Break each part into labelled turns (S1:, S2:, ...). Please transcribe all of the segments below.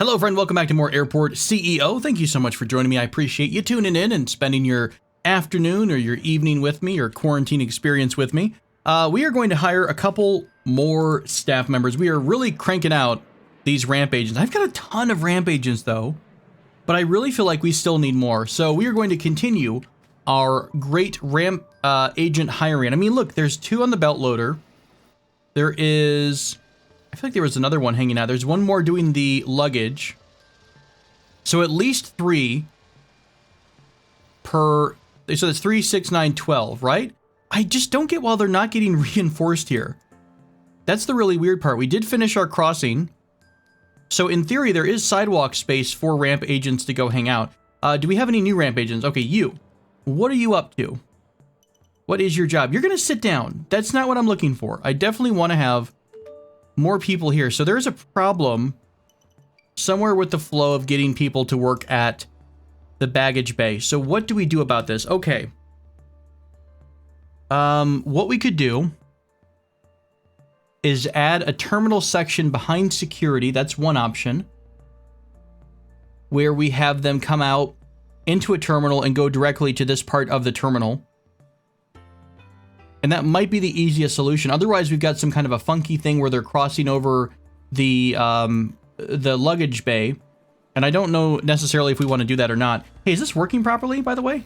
S1: Hello, friend. Welcome back to more Airport CEO. Thank you so much for joining me. I appreciate you tuning in and spending your afternoon or your evening with me or quarantine experience with me. We are going to hire a couple more staff members. We are really cranking out these ramp agents. I've got a ton of ramp agents, though, but I really feel like we still need more. So we are going to continue our great ramp agent hiring. I mean, look, there's 2 on the belt loader. There is... I feel like there was another one hanging out. There's one more doing the luggage. So at least 3 per... So that's 3, 6, 9, 12, right? I just don't get why they're not getting reinforced here. That's the really weird part. We did finish our crossing. So in theory, there is sidewalk space for ramp agents to go hang out. Do we have any new ramp agents? Okay, you. What are you up to? What is your job? You're going to sit down. That's not what I'm looking for. I definitely want to have more people here. So there's a problem somewhere with the flow of getting people to work at the baggage bay. So what do we do about this? Okay. What we could do is add a terminal section behind security. That's one option. Where we have them come out into a terminal and go directly to this part of the terminal. And that might be the easiest solution. Otherwise, we've got some kind of a funky thing where they're crossing over the luggage bay. And I don't know necessarily if we want to do that or not. Hey, is this working properly, by the way?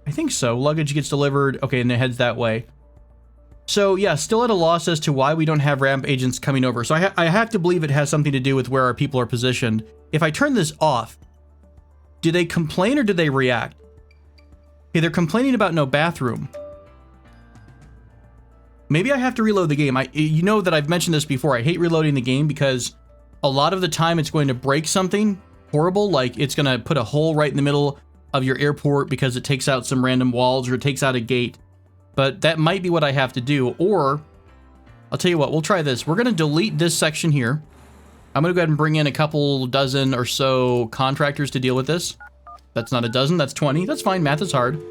S1: I think so. Luggage gets delivered. Okay, and it heads that way. So, yeah, still at a loss as to why we don't have ramp agents coming over. So I have to believe it has something to do with where our people are positioned. If I turn this off, do they complain or do they react? Okay, they're complaining about no bathroom. Maybe I have to reload the game. You know that I've mentioned this before. I hate reloading the game because a lot of the time it's going to break something horrible. Like it's going to put a hole right in the middle of your airport because it takes out some random walls or it takes out a gate. But that might be what I have to do. Or I'll tell you what, we'll try this. We're going to delete this section here. I'm going to go ahead and bring in a couple dozen or so contractors to deal with this. That's not a dozen, that's 20. That's fine, math is hard.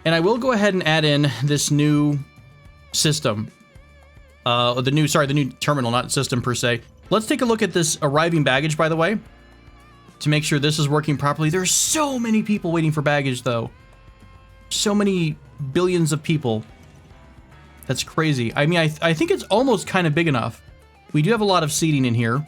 S1: And I will go ahead and add in this new system. The new terminal, not system per se. Let's take a look at this arriving baggage, by the way, to make sure this is working properly. There's so many people waiting for baggage, though. So many billions of people. That's crazy. I mean, I think it's almost kind of big enough. We do have a lot of seating in here.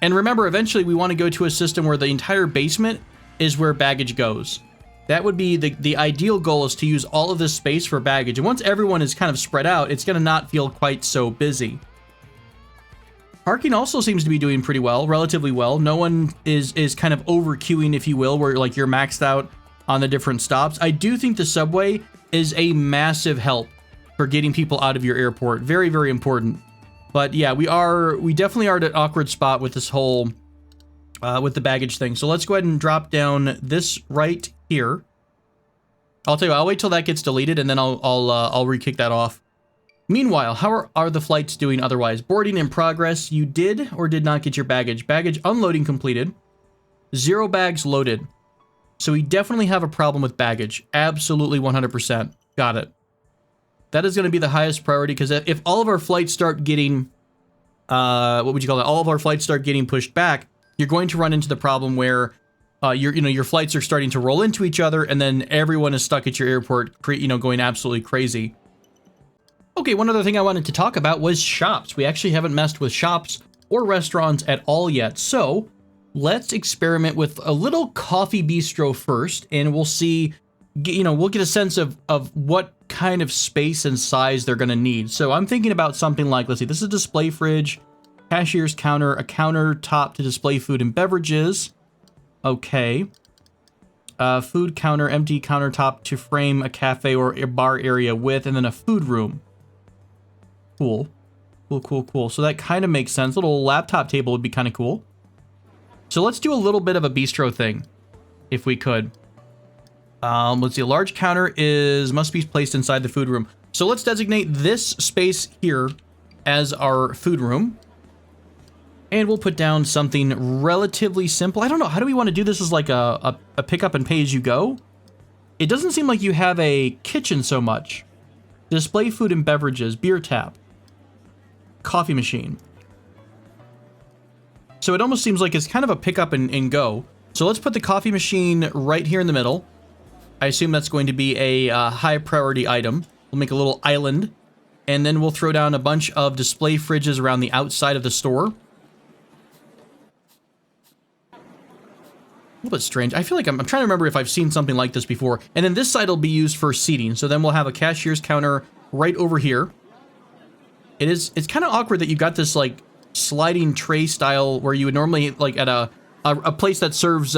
S1: And remember, eventually we want to go to a system where the entire basement is where baggage goes. That would be the ideal goal, is to use all of this space for baggage. And once everyone is kind of spread out, it's going to not feel quite so busy. Parking also seems to be doing pretty well, relatively well. No one is kind of over queuing, if you will, where like you're maxed out on the different stops. I do think the subway is a massive help for getting people out of your airport. Very, very important. But yeah, we definitely are at an awkward spot with this whole, with the baggage thing. So let's go ahead and drop down this right here. I'll tell you, I'll wait till that gets deleted and then I'll re-kick that off. Meanwhile, how are the flights doing otherwise? Boarding in progress. You did or did not get your baggage. Baggage unloading completed. 0 bags loaded. So we definitely have a problem with baggage. Absolutely 100%. Got it. That is going to be the highest priority, because if all of our flights start getting, what would you call it? All of our flights start getting pushed back, you're going to run into the problem where your flights are starting to roll into each other, and then everyone is stuck at your airport, going absolutely crazy. Okay, one other thing I wanted to talk about was shops. We actually haven't messed with shops or restaurants at all yet. So let's experiment with a little coffee bistro first, and we'll see, we'll get a sense of what kind of space and size they're going to need. So I'm thinking about something like, let's see, this is a display fridge, cashier's counter, a countertop to display food and beverages. Okay. Food counter, empty countertop to frame a cafe or a bar area with, and then a food room. Cool. Cool. So that kind of makes sense. A little laptop table would be kind of cool. So let's do a little bit of a bistro thing, if we could. Let's see, a large counter must be placed inside the food room. So let's designate this space here as our food room. And we'll put down something relatively simple. I don't know, how do we want to do this as like a pick up and pay as you go? It doesn't seem like you have a kitchen so much. Display food and beverages, beer tap, coffee machine. So it almost seems like it's kind of a pick up and go. So let's put the coffee machine right here in the middle. I assume that's going to be a high priority item. We'll make a little island, and then we'll throw down a bunch of display fridges around the outside of the store. A little bit strange. I feel like I'm trying to remember if I've seen something like this before. And then this side will be used for seating. So then we'll have a cashier's counter right over here. It's kind of awkward that you got this like sliding tray style where you would normally like at a place that serves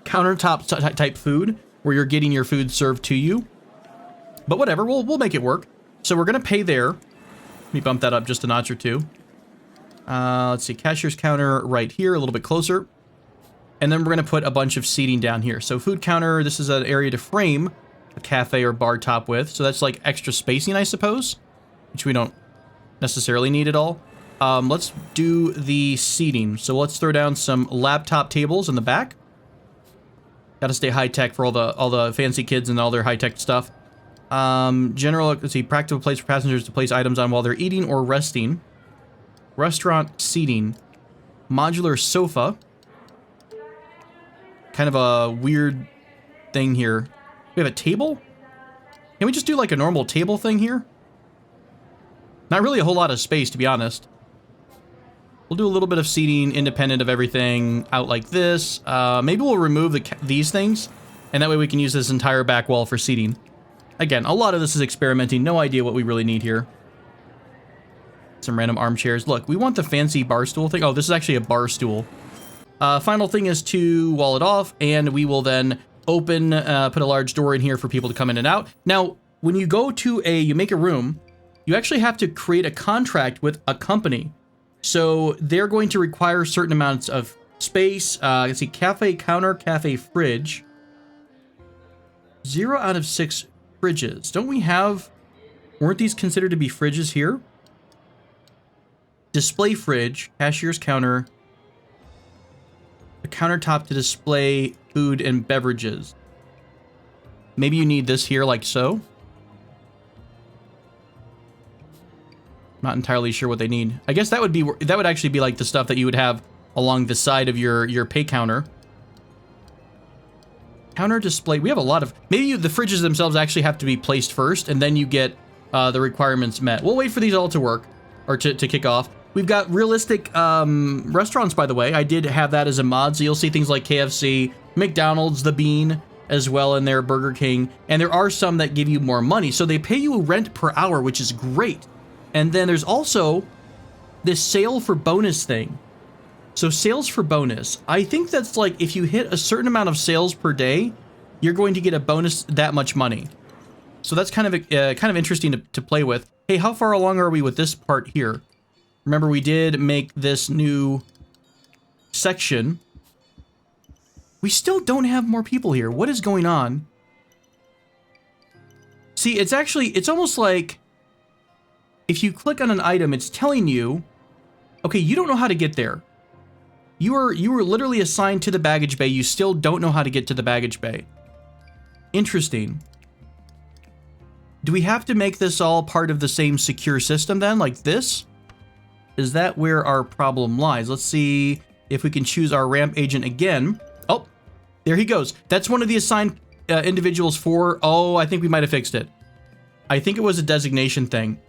S1: countertop type food where you're getting your food served to you. But whatever, we'll make it work. So we're gonna pay there. Let me bump that up just a notch or two. Let's see, cashier's counter right here, a little bit closer. And then we're gonna put a bunch of seating down here. So food counter, this is an area to frame a cafe or bar top with. So that's like extra spacing, I suppose, which we don't necessarily need at all. Let's do the seating. So let's throw down some laptop tables in the back. Gotta stay high tech for all the fancy kids and all their high tech stuff. General, let's see, practical place for passengers to place items on while they're eating or resting. Restaurant seating. Modular sofa. Kind of a weird thing here. We have a table? Can we just do like a normal table thing here? Not really a whole lot of space, to be honest. We'll do a little bit of seating independent of everything out like this. Maybe we'll remove these things, and that way we can use this entire back wall for seating. Again, a lot of this is experimenting. No idea what we really need here. Some random armchairs. Look, we want the fancy bar stool thing. Oh, this is actually a bar stool. Final thing is to wall it off, and we will then open, put a large door in here for people to come in and out. Now, when you go to you make a room, you actually have to create a contract with a company. So they're going to require certain amounts of space. Let's see, cafe counter, cafe fridge. 0 out of 6 fridges. Don't we have, weren't these considered to be fridges here? Display fridge, cashier's counter, a countertop to display food and beverages. Maybe you need this here like so. Not entirely sure what they need. I guess that would actually be like the stuff that you would have along the side of your pay counter. Counter display. We have a lot of, maybe the fridges themselves actually have to be placed first, and then you get the requirements met. We'll wait for these all to work, or to kick off. We've got realistic restaurants, by the way. I did have that as a mod, so you'll see things like KFC, McDonald's, The Bean, as well in there, Burger King. And there are some that give you more money. So they pay you a rent per hour, which is great. And then there's also this sale for bonus thing. So sales for bonus. I think that's like if you hit a certain amount of sales per day, you're going to get a bonus that much money. So that's kind of interesting to play with. Hey, how far along are we with this part here? Remember, we did make this new section. We still don't have more people here. What is going on? See, it's almost like if you click on an item, it's telling you, okay, you don't know how to get there. You were literally assigned to the baggage bay. You still don't know how to get to the baggage bay. Interesting. Do we have to make this all part of the same secure system then, like this? Is that where our problem lies? Let's see if we can choose our ramp agent again. Oh, there he goes. That's one of the assigned individuals for, oh, I think we might have fixed it. I think it was a designation thing.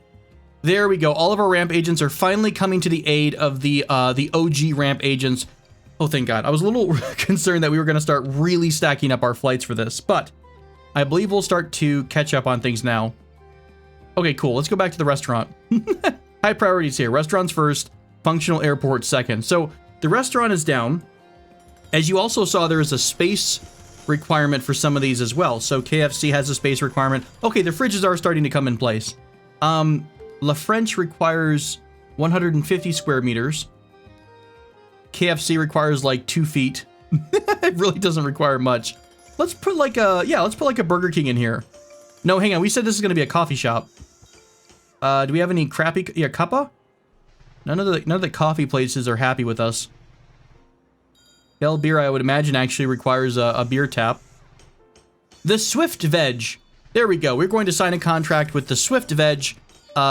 S1: There we go. All of our ramp agents are finally coming to the aid of the OG ramp agents. Oh, thank God. I was a little concerned that we were going to start really stacking up our flights for this, but I believe we'll start to catch up on things now. Okay, cool. Let's go back to the restaurant. High priorities here. Restaurants first, functional airport second. So the restaurant is down. As you also saw, there is a space requirement for some of these as well. So KFC has a space requirement. Okay, the fridges are starting to come in place. La French requires 150 square meters. KFC requires like 2 feet. It really doesn't require much. Let's put like a Burger King in here. No, hang on. We said this is going to be a coffee shop. Do we have any crappy, cuppa? None of the coffee places are happy with us. Bell Beer, I would imagine, actually requires a beer tap. The Swift Veg. There we go. We're going to sign a contract with the Swift Veg.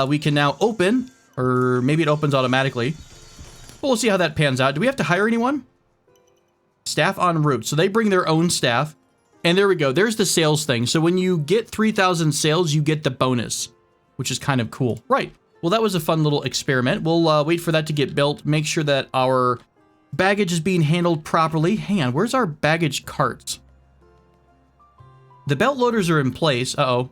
S1: We can now open, or maybe it opens automatically. But we'll see how that pans out. Do we have to hire anyone? Staff en route. So they bring their own staff. And there we go. There's the sales thing. So when you get 3,000 sales, you get the bonus, which is kind of cool. Right. Well, that was a fun little experiment. We'll wait for that to get built. Make sure that our baggage is being handled properly. Hang on. Where's our baggage carts? The belt loaders are in place. Uh-oh.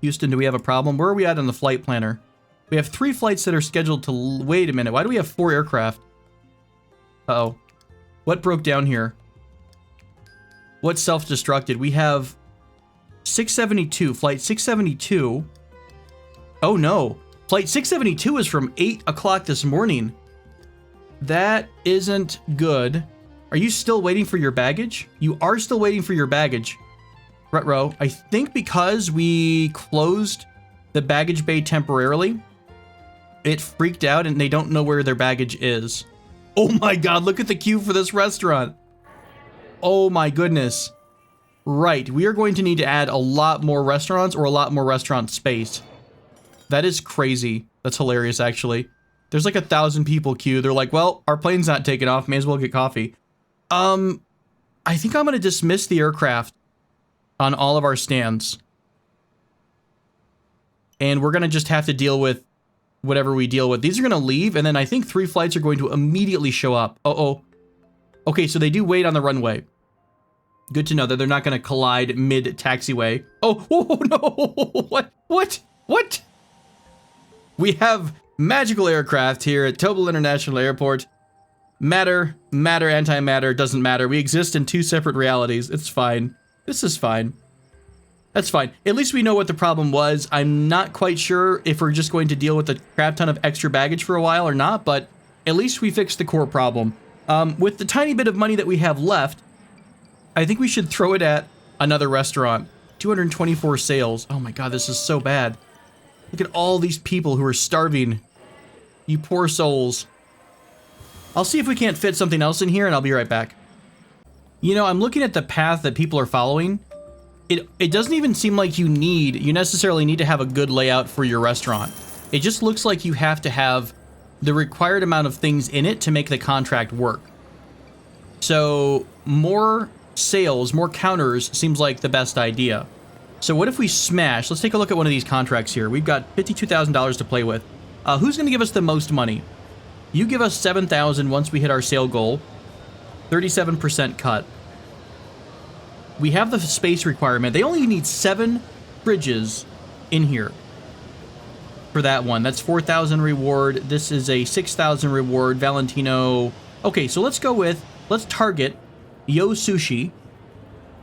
S1: Houston, do we have a problem? Where are we at on the flight planner? We have 3 flights that are scheduled to... Wait a minute. Why do we have 4 aircraft? Uh-oh. What broke down here? What self-destructed? We have 672. Flight 672. Oh, no. Flight 672 is from 8 o'clock this morning. That isn't good. Are you still waiting for your baggage? You are still waiting for your baggage. Retro, I think because we closed the baggage bay temporarily, it freaked out and they don't know where their baggage is. Oh my god, look at the queue for this restaurant. Oh my goodness. Right, we are going to need to add a lot more restaurants or a lot more restaurant space. That is crazy. That's hilarious, actually. There's like 1,000 people queue. They're like, well, our plane's not taking off. May as well get coffee. I think I'm going to dismiss the aircraft on all of our stands. And we're going to just have to deal with whatever we deal with. These are going to leave, and then I think 3 flights are going to immediately show up. Uh-oh. Okay, so they do wait on the runway. Good to know that they're not going to collide mid-taxiway. Oh, oh, no! What? We have magical aircraft here at Tobel International Airport. Matter, antimatter, doesn't matter. We exist in 2 separate realities. It's fine. This is fine. That's fine. At least we know what the problem was. I'm not quite sure if we're just going to deal with a crap ton of extra baggage for a while or not, but at least we fixed the core problem. With the tiny bit of money that we have left, I think we should throw it at another restaurant. 224 sales. Oh my god, this is so bad. Look at all these people who are starving. You poor souls. I'll see if we can't fit something else in here, and I'll be right back. You know, I'm looking at the path that people are following. It doesn't even seem like you necessarily need to have a good layout for your restaurant. It just looks like you have to have the required amount of things in it to make the contract work. So more sales, more counters seems like the best idea. So what if we smash? Let's take a look at one of these contracts here. We've got $52,000 to play with. Who's going to give us the most money? You give us $7,000 once we hit our sale goal. 37% cut. We have the space requirement. They only need 7 fridges in here for that one. That's 4,000 reward. This is a 6,000 reward. Valentino. Okay, so let's target Yo Sushi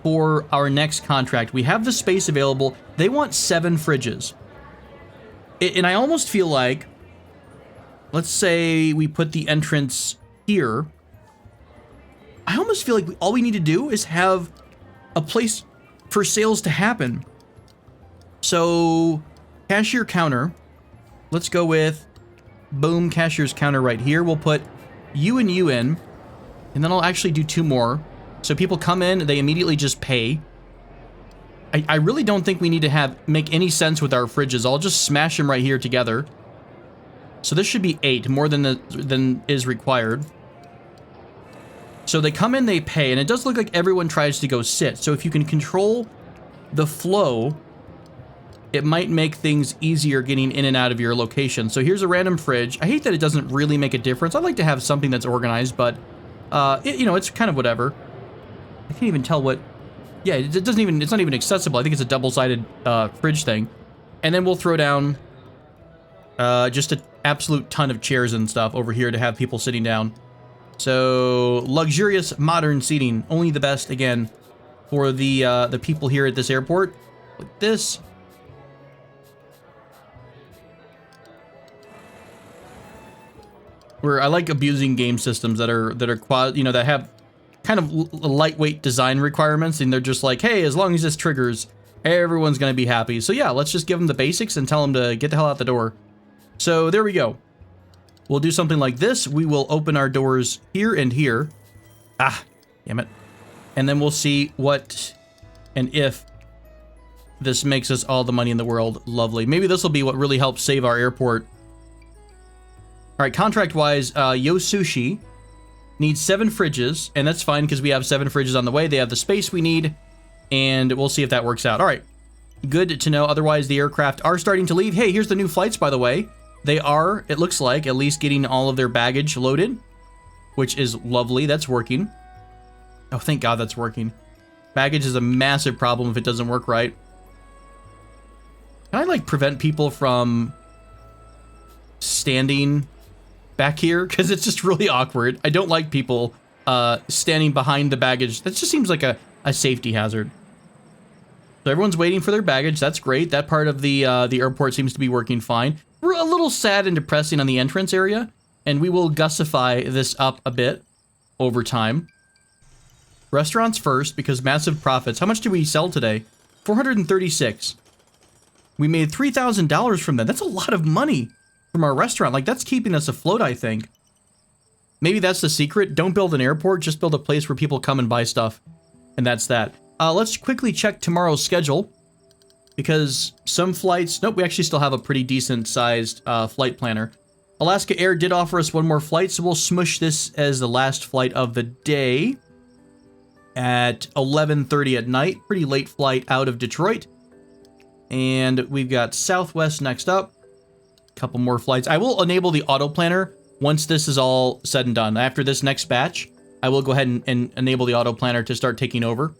S1: for our next contract. We have the space available. They want 7 fridges. And I almost feel like, let's say we put the entrance here. I almost feel like all we need to do is have a place for sales to happen. So, cashier counter. Let's go with, boom, cashier's counter right here. We'll put you and you in, and then I'll actually do 2 more. So people come in, they immediately just pay. I really don't think we need to make any sense with our fridges. I'll just smash them right here together. So this should be 8, more than is required. So they come in, they pay, and it does look like everyone tries to go sit. So if you can control the flow, it might make things easier getting in and out of your location. So here's a random fridge. I hate that it doesn't really make a difference. I'd like to have something that's organized, but it's kind of whatever. I can't even tell what. Yeah, it's not even accessible. I think it's a double-sided fridge thing. And then we'll throw down just an absolute ton of chairs and stuff over here to have people sitting down. So luxurious modern seating, only the best again for the people here at this airport. Like this. Where I like abusing game systems that have kind of lightweight design requirements, and they're just like, hey, as long as this triggers, everyone's gonna be happy. So yeah, let's just give them the basics and tell them to get the hell out the door. So there we go. We'll do something like this. We will open our doors here and here. Ah, damn it. And then we'll see what and if this makes us all the money in the world. Lovely. Maybe this will be what really helps save our airport. All right, contract-wise, Yo Sushi needs 7 fridges, and that's fine because we have 7 fridges on the way. They have the space we need, and we'll see if that works out. All right, good to know. Otherwise, the aircraft are starting to leave. Hey, here's the new flights, by the way. They are, it looks like, at least getting all of their baggage loaded, which is lovely. That's working. Oh, thank God that's working. Baggage is a massive problem if it doesn't work right. Can I, like, prevent people from standing back here? Because it's just really awkward. I don't like people standing behind the baggage. That just seems like a safety hazard. So everyone's waiting for their baggage. That's great. That part of the airport seems to be working fine. We're a little sad and depressing on the entrance area, and we will gussify this up a bit over time. Restaurants first, because massive profits. How much did we sell today? 436. We made $3,000 from that. That's a lot of money from our restaurant. Like, that's keeping us afloat, I think. Maybe that's the secret. Don't build an airport, just build a place where people come and buy stuff. And that's that. Let's quickly check tomorrow's schedule, because some flights... Nope, we actually still have a pretty decent-sized flight planner. Alaska Air did offer us one more flight, so we'll smush this as the last flight of the day at 11:30 at night. Pretty late flight out of Detroit. And we've got Southwest next up. A couple more flights. I will enable the auto planner once this is all said and done. After this next batch, I will go ahead and enable the auto planner to start taking over.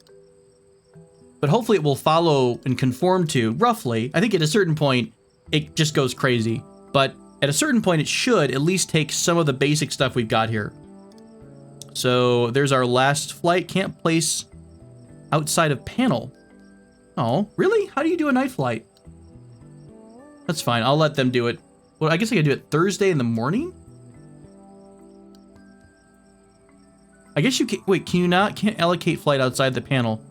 S1: But hopefully it will follow and conform to, roughly, I think at a certain point, it just goes crazy. But at a certain point, it should at least take some of the basic stuff we've got here. So there's our last flight. Can't place outside of panel. Oh, really? How do you do a night flight? That's fine. I'll let them do it. Well, I guess I could do it Thursday in the morning? I guess you can... Wait, can you not? Can't allocate flight outside the panel.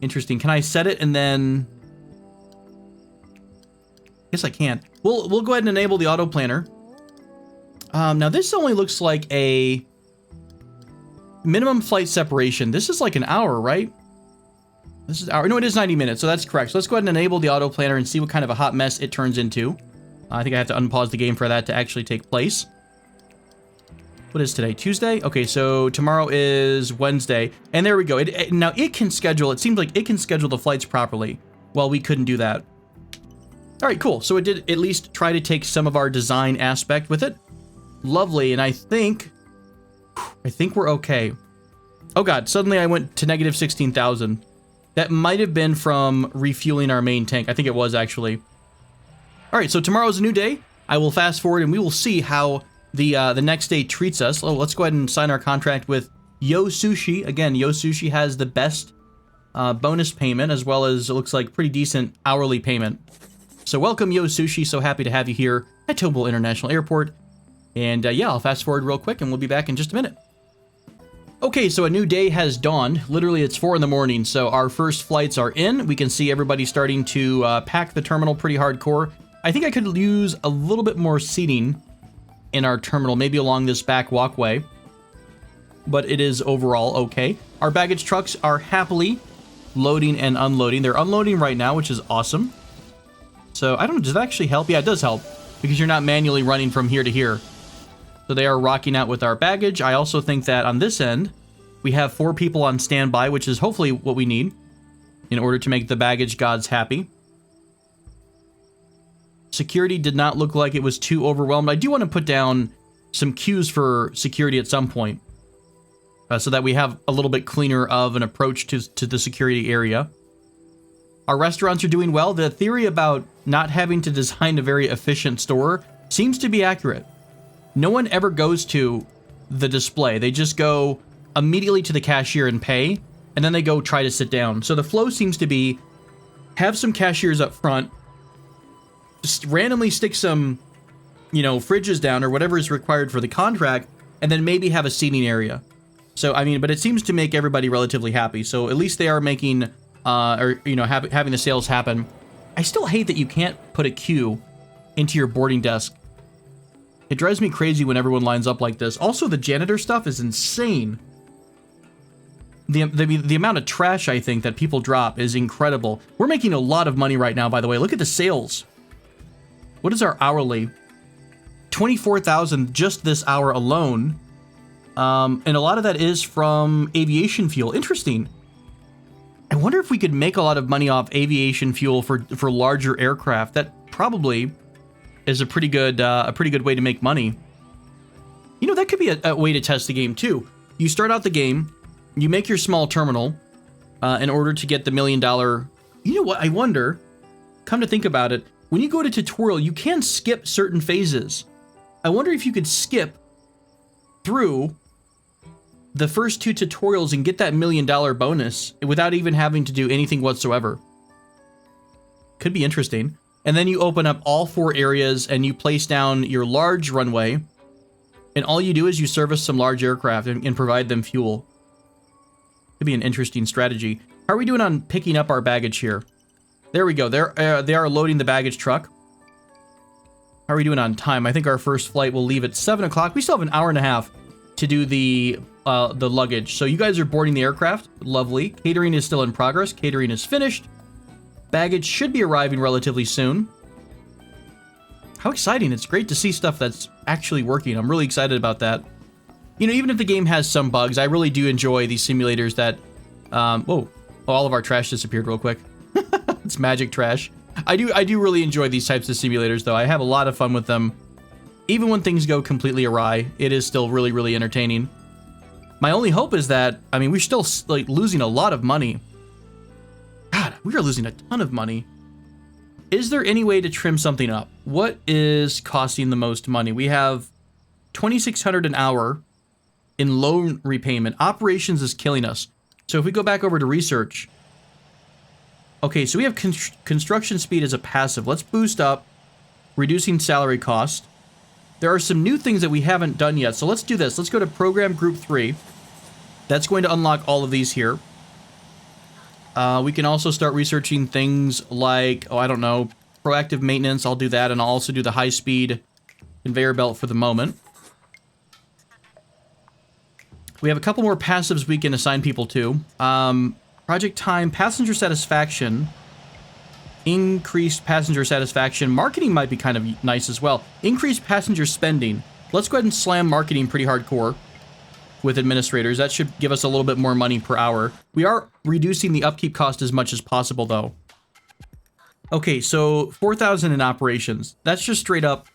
S1: Interesting. Can I set it and then... Guess I can't. We'll go ahead and enable the auto planner. Now this only looks like a minimum flight separation. This is like an hour, right? This is hour. No, it is 90 minutes, so that's correct. So let's go ahead and enable the auto planner and see what kind of a hot mess it turns into. I think I have to unpause the game for that to actually take place. What is today? Tuesday? Okay, so tomorrow is Wednesday. And there we go. Now it can schedule, it seems like it can schedule the flights properly. Well, we couldn't do that. All right, cool. So it did at least try to take some of our design aspect with it. Lovely, and I think we're okay. Oh God, suddenly I went to negative 16,000. That might have been from refueling our main tank. I think it was actually. All right, so tomorrow's a new day. I will fast forward and we will see how the next day treats us. Oh, let's go ahead and sign our contract with Yo Sushi. Again, Yo Sushi has the best bonus payment, as well as it looks like pretty decent hourly payment. So welcome, Yo Sushi. So happy to have you here at Tobel International Airport. And yeah, I'll fast forward real quick and we'll be back in just a minute. Okay, so a new day has dawned. Literally, it's 4 in the morning, so our first flights are in. We can see everybody starting to pack the terminal pretty hardcore. I think I could use a little bit more seating in our terminal, maybe along this back walkway. But it is overall okay. Our baggage trucks are happily loading and unloading. They're unloading right now, which is awesome. So, I don't know, does that actually help? Yeah, it does help, because you're not manually running from here to here. So they are rocking out with our baggage. I also think that on this end, we have 4 people on standby, which is hopefully what we need in order to make the baggage gods happy. Security did not look like it was too overwhelmed. I do want to put down some queues for security at some point, so that we have a little bit cleaner of an approach to the security area. Our restaurants are doing well. The theory about not having to design a very efficient store seems to be accurate. No one ever goes to the display. They just go immediately to the cashier and pay, and then they go try to sit down. So the flow seems to be, have some cashiers up front, just randomly stick some, you know, fridges down or whatever is required for the contract, and then maybe have a seating area. So, I mean, but it seems to make everybody relatively happy. So at least they are making, or, you know, having the sales happen. I still hate that you can't put a queue into your boarding desk. It drives me crazy when everyone lines up like this. Also, the janitor stuff is insane. The amount of trash, I think, that people drop is incredible. We're making a lot of money right now, by the way. Look at the sales. What is our hourly? 24,000 just this hour alone. And a lot of that is from aviation fuel. Interesting. I wonder if we could make a lot of money off aviation fuel for larger aircraft. That probably is a pretty good way to make money. You know, that could be a way to test the game too. You start out the game, you make your small terminal in order to get the $1 million. You know what? I wonder, come to think about it, when you go to tutorial, you can skip certain phases. I wonder if you could skip through the first 2 tutorials and get that $1 million bonus without even having to do anything whatsoever. Could be interesting. And then you open up all 4 areas and you place down your large runway. And all you do is you service some large aircraft and provide them fuel. Could be an interesting strategy. How are we doing on picking up our baggage here? There we go. They are loading the baggage truck. How are we doing on time? I think our first flight will leave at 7 o'clock. We still have an hour and a half to do the luggage. So you guys are boarding the aircraft. Lovely. Catering is still in progress. Catering is finished. Baggage should be arriving relatively soon. How exciting. It's great to see stuff that's actually working. I'm really excited about that. You know, even if the game has some bugs, I really do enjoy these simulators that... whoa. Oh, all of our trash disappeared real quick. It's magic trash. I do really enjoy these types of simulators, though. I have a lot of fun with them. Even when things go completely awry, it is still really, really entertaining. My only hope is that, I mean, we're still like losing a lot of money. God, we are losing a ton of money. Is there any way to trim something up? What is costing the most money? We have $2,600 an hour in loan repayment. Operations is killing us. So if we go back over to research. Okay, so we have construction speed as a passive. Let's boost up reducing salary cost. There are some new things that we haven't done yet. So let's do this. Let's go to program group 3. That's going to unlock all of these here. We can also start researching things like, oh, I don't know, proactive maintenance. I'll do that, and I'll also do the high-speed conveyor belt for the moment. We have a couple more passives we can assign people to. Project time, passenger satisfaction, increased passenger satisfaction. Marketing might be kind of nice as well. Increased passenger spending. Let's go ahead and slam marketing pretty hardcore with administrators. That should give us a little bit more money per hour. We are reducing the upkeep cost as much as possible, though. Okay, so 4,000 in operations. That's just straight up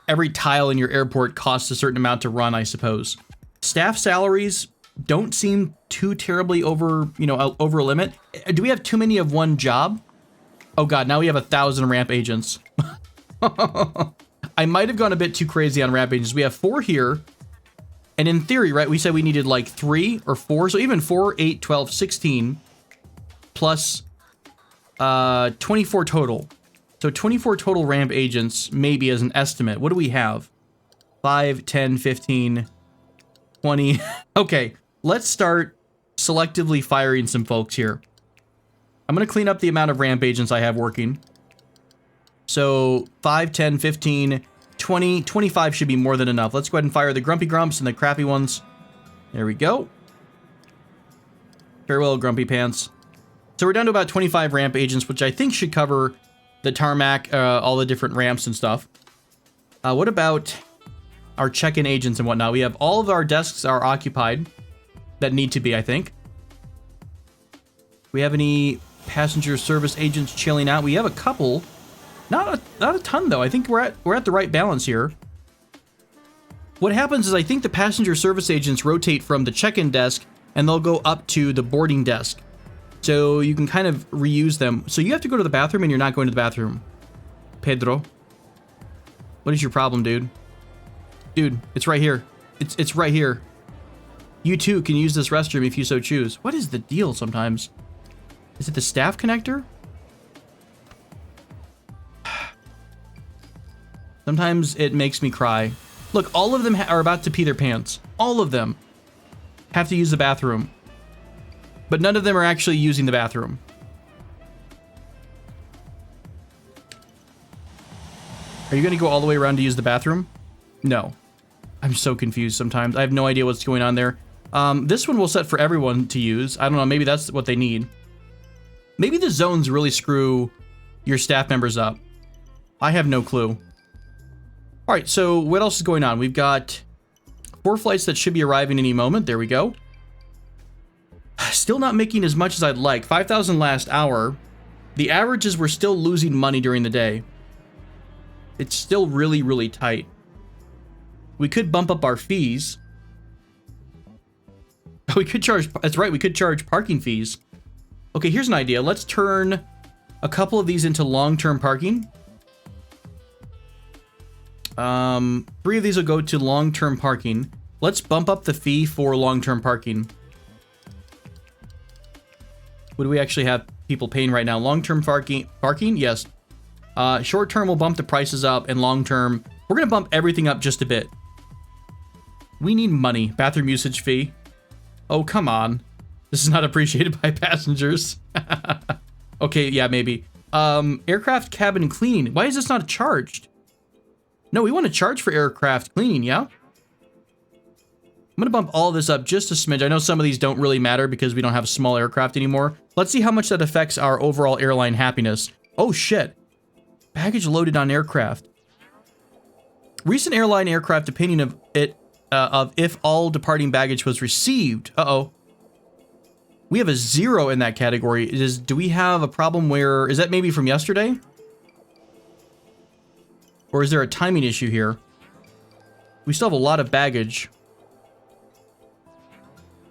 S1: every tile in your airport costs a certain amount to run, I suppose. Staff salaries don't seem too terribly over a limit. Do we have too many of one job? Oh god, now we have 1,000 ramp agents. I might have gone a bit too crazy on ramp agents. We have 4 here. And in theory, right, we said we needed like 3 or 4. So even 4, 8, 12, 16 plus 24 total. So 24 total ramp agents, maybe as an estimate. What do we have? 5, 10, 15, 20. Okay, let's start selectively firing some folks here. I'm going to clean up the amount of ramp agents I have working. So 5, 10, 15, 20, 25 should be more than enough. Let's go ahead and fire the grumpy grumps and the crappy ones. There we go. Farewell, grumpy pants. So we're down to about 25 ramp agents, which I think should cover the tarmac, all the different ramps and stuff. What about our check-in agents and whatnot? We have all of our desks are occupied that need to be, I think. We have any passenger service agents chilling out? We have a couple. Not a ton, though. I think we're at the right balance here. What happens is I think the passenger service agents rotate from the check-in desk, and they'll go up to the boarding desk. So you can kind of reuse them. So you have to go to the bathroom, and you're not going to the bathroom. Pedro. What is your problem, dude? Dude, it's right here. It's right here. You too can use this restroom if you so choose. What is the deal sometimes? Is it the staff connector? Sometimes it makes me cry. Look, all of them are about to pee their pants. All of them have to use the bathroom. But none of them are actually using the bathroom. Are you going to go all the way around to use the bathroom? No. I'm so confused sometimes. I have no idea what's going on there. This one we'll set for everyone to use. I don't know. Maybe that's what they need. Maybe the zones really screw your staff members up. I have no clue. All right, so what else is going on? We've got 4 flights that should be arriving any moment. There we go. Still not making as much as I'd like. 5,000 last hour. The average is we're still losing money during the day. It's still really, really tight. We could bump up our fees. We could charge, that's right, we could charge parking fees. Okay, here's an idea. Let's turn a couple of these into long-term parking. 3 of these will go to long-term parking. Let's bump up the fee for long-term parking. What do we actually have people paying right now? Long-term parking? Yes. Short-term, we'll bump the prices up, and long-term, we're going to bump everything up just a bit. We need money. Bathroom usage fee. Oh, come on. This is not appreciated by passengers. Okay, yeah, maybe. Aircraft cabin cleaning. Why is this not charged? No, we want to charge for aircraft cleaning, yeah? I'm going to bump all this up just a smidge. I know some of these don't really matter because we don't have small aircraft anymore. Let's see how much that affects our overall airline happiness. Oh, shit. Baggage loaded on aircraft. Recent airline aircraft opinion of it, of if all departing baggage was received. Uh-oh. We have a 0 in that category. Do we have a problem where... Is that maybe from yesterday? Or is there a timing issue here? We still have a lot of baggage.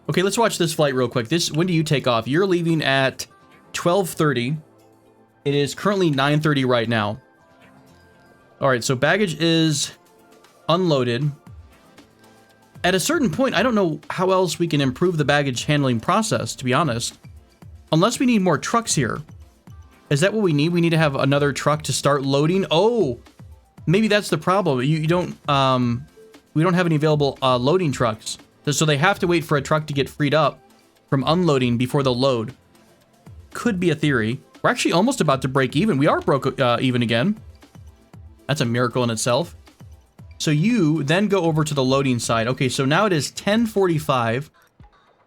S1: Okay, let's watch this flight real quick. When do you take off? You're leaving at 12:30. It is currently 9:30 right now. All right, so baggage is unloaded. At a certain point, I don't know how else we can improve the baggage handling process, to be honest. Unless we need more trucks here. Is that what we need? We need to have another truck to start loading? Oh, maybe that's the problem. We don't have any available loading trucks. So they have to wait for a truck to get freed up from unloading before they'll load. Could be a theory. We're actually almost about to break even. We are broke even again. That's a miracle in itself. So you then go over to the loading side. Okay, so now it is 10:45.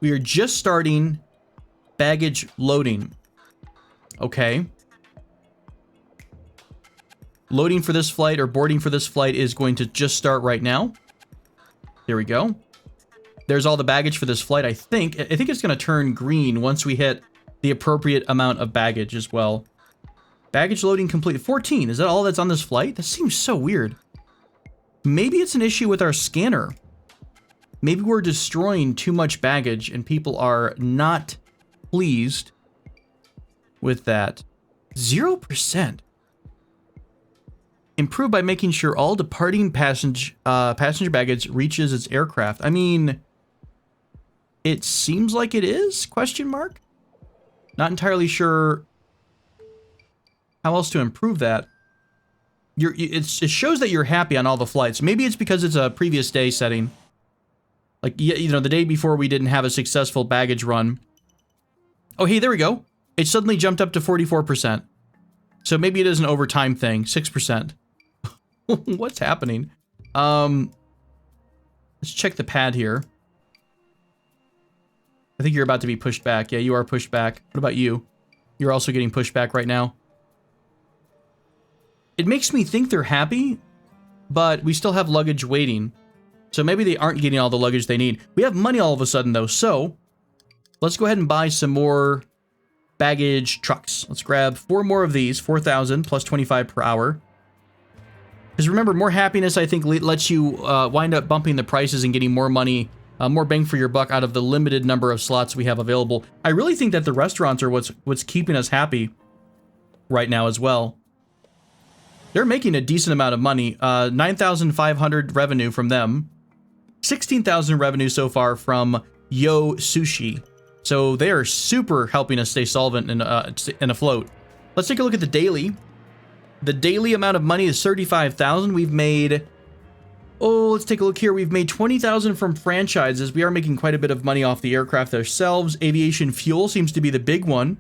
S1: We are just starting baggage loading. Okay. Loading for this flight or boarding for this flight is going to just start right now. There we go. There's all the baggage for this flight, I think. I think it's going to turn green once we hit the appropriate amount of baggage as well. Baggage loading complete. 14. Is that all that's on this flight? That seems so weird. Maybe it's an issue with our scanner. Maybe we're destroying too much baggage and people are not pleased with that. 0%. Improved by making sure all departing passenger baggage reaches its aircraft. I mean, it seems like it is? Question mark? Not entirely sure how else to improve that. It shows that you're happy on all the flights. Maybe it's because it's a previous day setting. Like, you know, the day before we didn't have a successful baggage run. Oh, hey, there we go. It suddenly jumped up to 44%. So maybe it is an overtime thing. 6%. What's happening? Let's check the pad here. I think you're about to be pushed back. Yeah, you are pushed back. What about you? You're also getting pushed back right now. It makes me think they're happy, but we still have luggage waiting. So maybe they aren't getting all the luggage they need. We have money all of a sudden, though, so let's go ahead and buy some more baggage trucks. Let's grab 4 more of these, 4,000 plus 25 per hour. Because remember, more happiness, I think, lets you wind up bumping the prices and getting more money, more bang for your buck out of the limited number of slots we have available. I really think that the restaurants are what's keeping us happy right now as well. They're making a decent amount of money. 9,500 revenue from them. 16,000 revenue so far from Yo Sushi. So they are super helping us stay solvent and afloat. Let's take a look at the daily. The daily amount of money is 35,000. We've made... Oh, let's take a look here. We've made 20,000 from franchises. We are making quite a bit of money off the aircraft themselves. Aviation fuel seems to be the big one.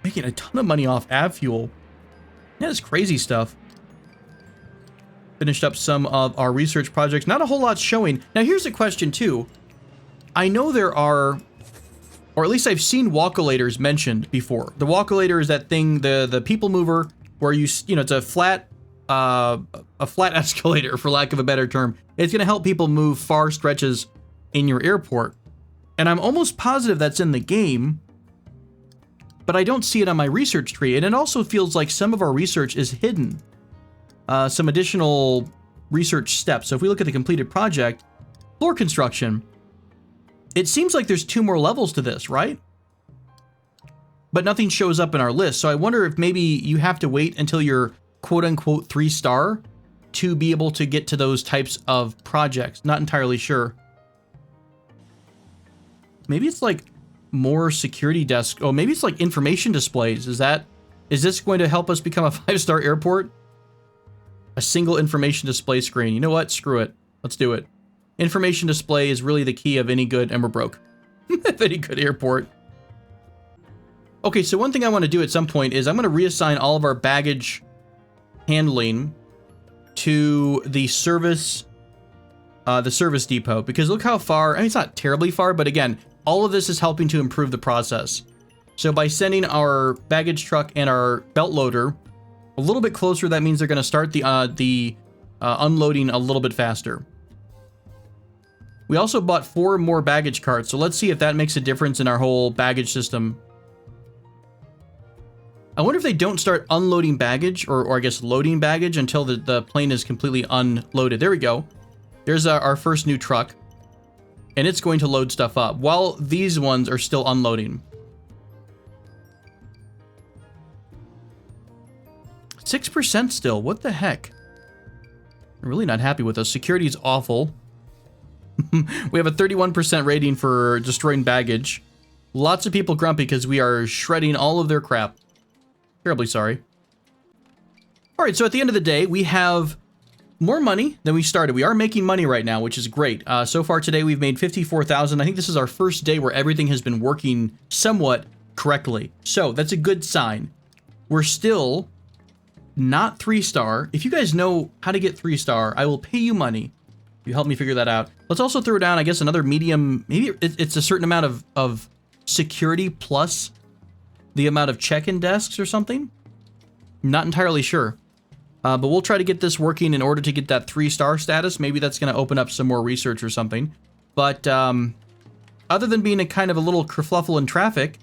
S1: Making a ton of money off av fuel. Yeah, it's crazy stuff. Finished up some of our research projects. Not a whole lot showing. Now, here's a question, too. I know there are, or at least I've seen walkolators mentioned before. The walkolator is that thing, the people mover, where you know, it's a flat a flat escalator, for lack of a better term. It's going to help people move far stretches in your airport. And I'm almost positive that's in the game, but I don't see it on my research tree. And it also feels like some of our research is hidden. Some additional research steps. So if we look at the completed project, floor construction, it seems like there's 2 more levels to this, right? But nothing shows up in our list. So I wonder if maybe you have to wait until you're quote unquote 3-star to be able to get to those types of projects. Not entirely sure. Maybe it's like more security desks. Oh, maybe it's like information displays. Is this going to help us become a 5-star airport? A single information display screen. You know what? Screw it. Let's do it. Information display is really the key of any good, and we're broke. Of any good airport. Okay, so one thing I want to do at some point is I'm going to reassign all of our baggage handling to the service depot, because look how far, I mean, it's not terribly far, but again, all of this is helping to improve the process. So by sending our baggage truck and our belt loader a little bit closer, that means they're going to start the unloading a little bit faster. We also bought 4 more baggage carts, so let's see if that makes a difference in our whole baggage system. I wonder if they don't start unloading baggage, or I guess loading baggage, until the plane is completely unloaded. There we go. There's our first new truck. And it's going to load stuff up, while these ones are still unloading. 6% still, what the heck? I'm really not happy with us. Security is awful. We have a 31% rating for destroying baggage. Lots of people grumpy because we are shredding all of their crap. Terribly sorry. All right, so at the end of the day, we have more money than we started. We are making money right now, which is great. So far today, we've made 54,000. I think this is our first day where everything has been working somewhat correctly. So that's a good sign. We're still not 3-star. If you guys know how to get 3-star, I will pay you money. You help me figure that out. Let's also throw down, I guess, another medium. Maybe it's a certain amount of security plus the amount of check-in desks or something. Not entirely sure. But we'll try to get this working in order to get that 3-star status. Maybe that's going to open up some more research or something. But other than being a kind of a little kerfluffle in traffic,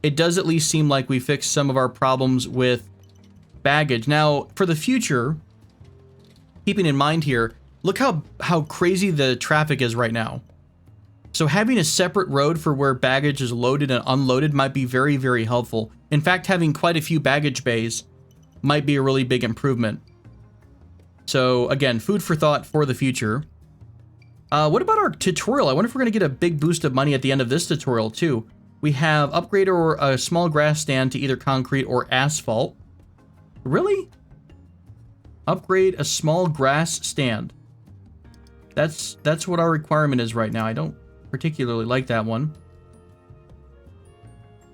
S1: it does at least seem like we fixed some of our problems with baggage. Now, for the future, keeping in mind here, look how crazy the traffic is right now. So having a separate road for where baggage is loaded and unloaded might be very, very helpful. In fact, having quite a few baggage bays might be a really big improvement. So again, food for thought for the future. What about our tutorial? I wonder if we're going to get a big boost of money at the end of this tutorial too. We have upgrade or a small grass stand to either concrete or asphalt. Really? Upgrade a small grass stand. That's what our requirement is right now. I don't particularly like that one.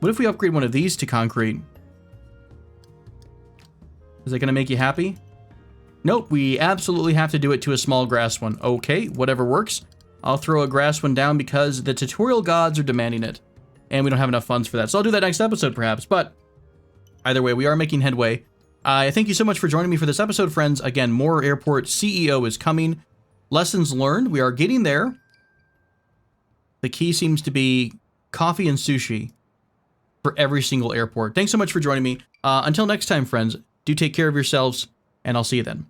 S1: What if we upgrade one of these to concrete? Is that going to make you happy? Nope, we absolutely have to do it to a small grass one. Okay, whatever works. I'll throw a grass one down because the tutorial gods are demanding it. And we don't have enough funds for that. So I'll do that next episode perhaps. But either way, we are making headway. Thank you so much for joining me for this episode, friends. Again, more Airport CEO is coming. Lessons learned, we are getting there. The key seems to be coffee and sushi for every single airport. Thanks so much for joining me. Until next time, friends, do take care of yourselves, and I'll see you then.